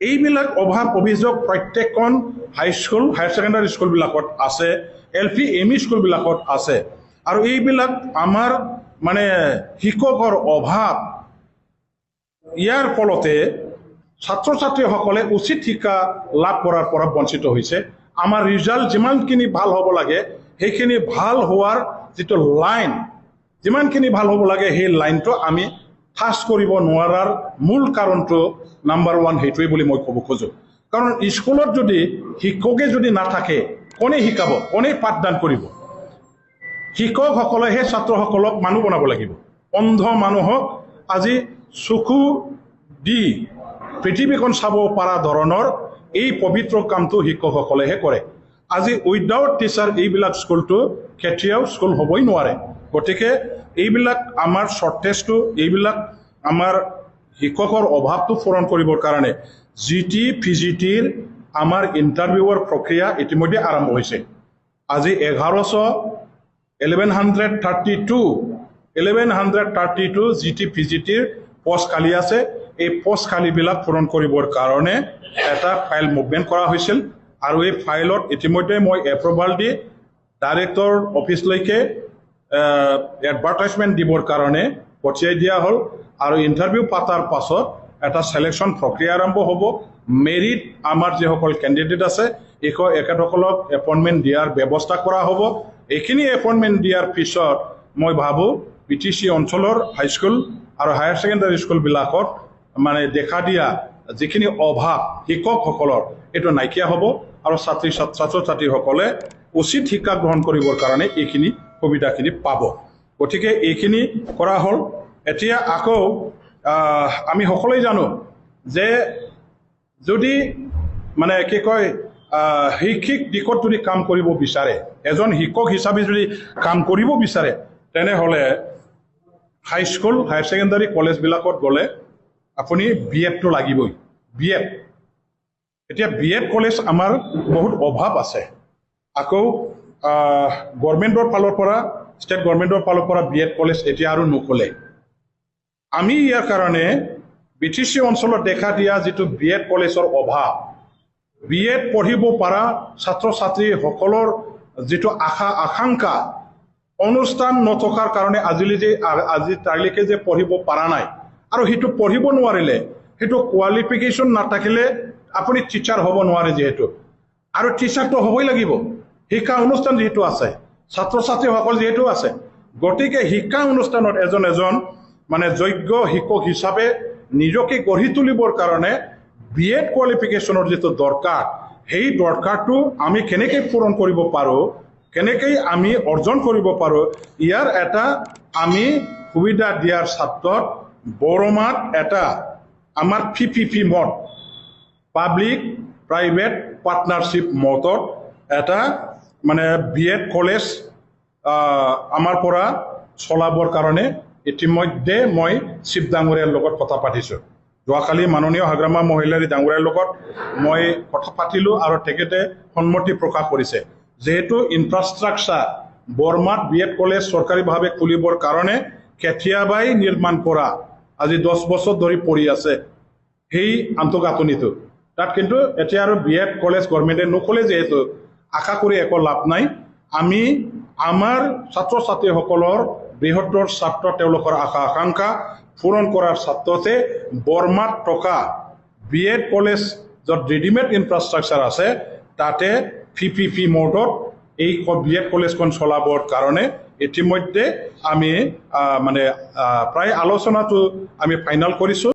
এইবিলাক অভাৱ অভিযোগ প্ৰত্যেকখন হাইস্কুল হায়াৰ ছেকেণ্ডাৰী স্কুলবিলাকত আছে, LP ME স্কুলবিলাকত আছে। আৰু এইবিলাক আমাৰ মানে শিক্ষকৰ অভাৱ, ইয়াৰ ফলতে ছাত্ৰ ছাত্ৰীসকলে উচিত শিক্ষা লাভ কৰাৰ পৰা বঞ্চিত হৈছে। আমাৰ ৰিজাল্ট যিমানখিনি ভাল হ'ব লাগে সেইখিনি ভাল হোৱাৰ যিটো লাইন, যিমানখিনি ভাল হ'ব লাগে সেই লাইনটো আমি টাচ কৰিব নোৱাৰাৰ মূল কাৰণটো নাম্বাৰ 1 সেইটোৱে বুলি মই ক'ব খোজোঁ। কাৰণ স্কুলত যদি শিক্ষকে যদি নাথাকে কোনে শিকাব, কোনে পাঠদান কৰিব? শিক্ষকসকলে সেই ছাত্ৰসকলক মানুহ বনাব লাগিব। অন্ধ মানুহক আজি চকু দি পৃথিৱীখন চাব পৰা ধৰণৰ এই পবিত্ৰ কামটো শিক্ষকসকলেহে কৰে। আজি উইদাউট টিচাৰ এইবিলাক স্কুলটো কেতিয়াও স্কুল হ'বই নোৱাৰে। গতিকে এইবিলাক আমাৰ শ্বৰ্টেজটো, এইবিলাক আমাৰ শিক্ষকৰ অভাৱটো পূৰণ কৰিবৰ কাৰণে GT PGTৰ আমাৰ ইণ্টাৰভিউৰ প্ৰক্ৰিয়া ইতিমধ্যে আৰম্ভ হৈছে। আজি 1132 GT PGTৰ পোষ্ট খালী আছে। এই পোষ্ট খালীবিলাক পূৰণ কৰিবৰ কাৰণে এটা ফাইল মুভমেণ্ট কৰা হৈছিল আৰু এই ফাইলত ইতিমধ্যে মই এপ্ৰুভাল দি ডাইৰেক্টৰ অফিচলৈকে এডভাৰটাইজমেণ্ট দিবৰ কাৰণে পঠিয়াই দিয়া হ'ল। আৰু ইণ্টাৰভিউ পাতাৰ পাছত এটা চিলেকশ্যন প্ৰক্ৰিয়া আৰম্ভ হ'ব। মেৰিট আমাৰ যিসকল কেণ্ডিডেট আছে এখেতসকলক এপইণ্টমেণ্ট দিয়াৰ ব্যৱস্থা কৰা হ'ব। এইখিনি এপইণ্টমেণ্ট দিয়াৰ পিছত মই ভাবোঁ PTC অঞ্চলৰ হাইস্কুল আৰু হায়াৰ ছেকেণ্ডাৰী স্কুলবিলাকত মানে দেখা দিয়া যিখিনি অভাৱ শিক্ষকসকলৰ এইটো নাইকিয়া হ'ব আৰু ছাত্ৰ ছাত্ৰীসকলে উচিত শিক্ষা গ্ৰহণ কৰিবৰ কাৰণে এইখিনি সুবিধাখিনি পাব। গতিকে এইখিনি কৰা হ'ল। এতিয়া আকৌ আমি সকলোৱে জানো যে যদি মানে কি কয় শৈক্ষিক দিশত যদি কাম কৰিব বিচাৰে, এজন শিক্ষক হিচাপে যদি কাম কৰিব বিচাৰে, তেনেহ'লে হাইস্কুল হায়াৰ ছেকেণ্ডাৰী কলেজবিলাকত গ'লে আপুনি BEdটো লাগিবই। BEd এতিয়া BEd কলেজ আমাৰ বহুত অভাৱ আছে। আকৌ গভৰ্ণমেণ্টৰ ফালৰ পৰা, ষ্টেট গভৰ্ণমেণ্টৰ ফালৰ পৰা BEd কলেজ এতিয়া আৰু নক'লে। আমি ইয়াৰ কাৰণে BTC অঞ্চলত দেখা দিয়া যিটো BEd কলেজৰ অভাৱ, BEd পঢ়িব পৰা ছাত্ৰ ছাত্ৰীসকলৰ যিটো আকাংক্ষা, অনুষ্ঠান নথকাৰ কাৰণে আজি তাৰিখে যে পঢ়িব পৰা নাই, আৰু সেইটো পঢ়িব নোৱাৰিলে, সেইটো কোৱালিফিকেশ্যন নাথাকিলে আপুনি টিচাৰ হ'ব নোৱাৰে যিহেতু, আৰু টিচাৰটো হ'বই লাগিব। শিক্ষা অনুষ্ঠান যিহেতু আছে, ছাত্ৰ ছাত্ৰীসকল যিহেতু আছে, গতিকে শিক্ষা অনুষ্ঠানত এজন মানে যোগ্য শিক্ষক হিচাপে নিজকে গঢ়ি তুলিবৰ কাৰণে BEd কোৱালিফিকেশ্যনৰ যিটো দৰকাৰ, সেই দৰকাৰটো আমি কেনেকৈ পূৰণ কৰিব পাৰোঁ, কেনেকৈ আমি অৰ্জন কৰিব পাৰোঁ, ইয়াৰ এটা আমি সুবিধা দিয়াৰ স্বাৰ্থত বৰমাত এটা আমাৰ PPP mode, public private partnership মডত এটা মানে BEd কলেজ আমাৰ পৰা চলাবৰ কাৰণে ইতিমধ্যে মই চিফ ডাঙৰীয়াৰ লগত কথা পাতিছোঁ। যোৱাকালি মাননীয় হাগ্ৰামা মহিলাৰী ডাঙৰীয়াৰ লগত মই কথা পাতিলোঁ আৰু তেখেতে সন্মতি প্ৰকাশ কৰিছে। যেহেতু ইনফ্ৰাষ্ট্ৰাকচাৰ বৰমাত BEd কলেজ চৰকাৰীভাৱে খুলিবৰ কাৰণে কেতিয়াবাই নিৰ্মাণ কৰা, আজি 10 বছৰ ধৰি পৰি আছে সেই আন্তঃগাঁথনিটো তাত, কিন্তু এতিয়া আৰু BEd কলেজ গভৰ্ণমেণ্টে নখোলে যিহেতু আশা কৰি একো লাভ নাই। আমি আমাৰ ছাত্ৰ ছাত্ৰীসকলৰ বৃহত্তৰ ছাত্ৰ তেওঁলোকৰ আশা আকাংক্ষা পূৰণ কৰাৰ স্বাৰ্থতে বৰমাত থকা BEd কলেজ য'ত ৰেডিমেড ইনফ্ৰাষ্ট্ৰাকচাৰ আছে তাতে PPP মডত এই BEd কলেজখন চলাবৰ কাৰণে ইতিমধ্যে আমি মানে প্ৰায় আলোচনাটো আমি ফাইনেল কৰিছোঁ।